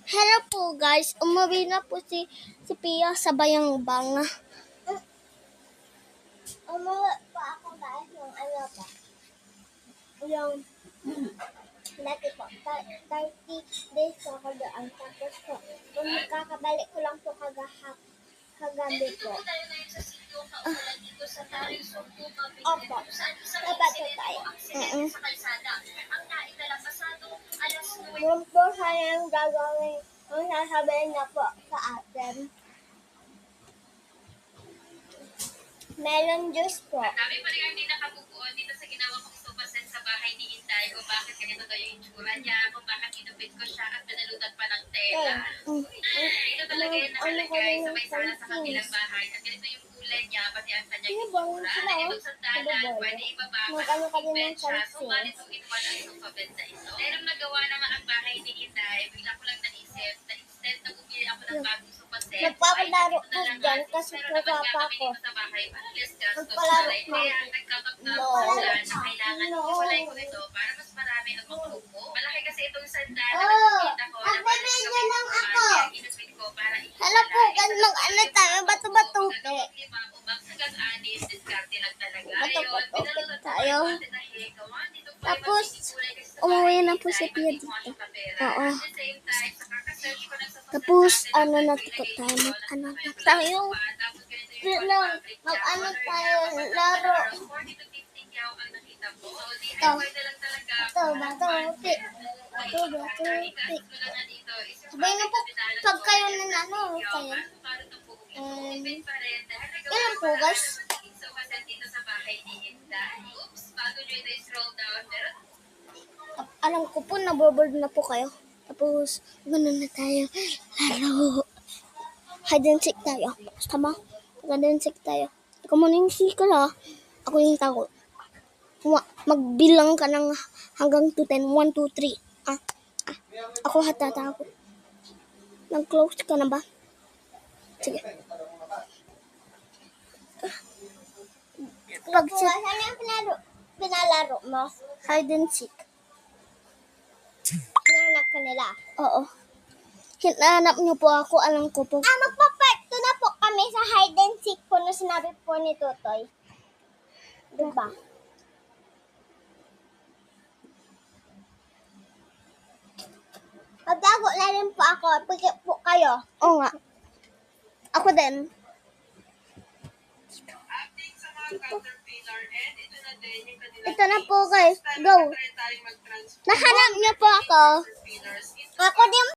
Hello po guys, umuwi na po si Pia sa Bayang Banga. Umuwi pa ako guys ng ano pa? Yung dati po, 30 days po ako doon. Tapos po, kung kakabalik ko lang po kagabi po. Opo, dapat po tayo. Yun po sana yung gagawin. Kung sasabihin niya po sa atin. Melon juice po. Ang dami pa rin ang hindi nakabubuo dito sa ginawa kong supaset sa bahay ni Inday kung bakit ganito daw yung itsura niya, kung bakit inupit ko siya at pinalutan pa ng tela. Ito talaga yung nakalagay sa may sala sa kabilang bahay at ganito yung kulay niya, pati ang kanyang itsura. Nagitong sandalan, pwede ibaba, pwede siya. Subalit itong inuman ang isang pabenta ito. Pero nagawa na nga ang bahay ni Inday, bigla ko lang naisip na instead na bumili ako ng bagong supaset, Nagpapalaro ko dyan kasi papa ko. Nagpalaro ko. Kaya nagkakapnapulan na kailangan iwalay ko ito para mas marami ang maglupo. Malaki kasi itong sandal na nakikita ko na parang sa pintuan, kaya ginupit ko para Hello po, gan mag-ano tayo, bato-bato. Tayo. Tapos, umuwi na po si Pia dito. Oo. Tapos, ano na po tayo, mag-ano na tayo. Mag-ano tayo, laro. Ito, bato-bato. Sabay na po, pag kayo nanalo, kayo. Ilan po guys? Alam ko po, naboboard na po kayo. Tapos, gano'n na tayo. Laro. Hide and seek tayo. Tama? Hide and seek tayo. Ikaw muna yung seeker ha. Ako yung tago. Magbilang ka ng hanggang 2, 10. 1, 2, 3. Ako hatatago. Nag-close ka na ba? Sige. Saan yung pinalaro mo? Hide and seek. Hinanap ka nila? Oo. Hinanap niyo po ako. Alam ko po. Magpa-part 2 na po kami sa hide and seek po na sinabi po ni Totoy. Diba? Magtago na rin po ako. Pagkip po kayo. Oo nga. Ako din. Ito na po guys. Go. Nahanap niyo po ako. Ako din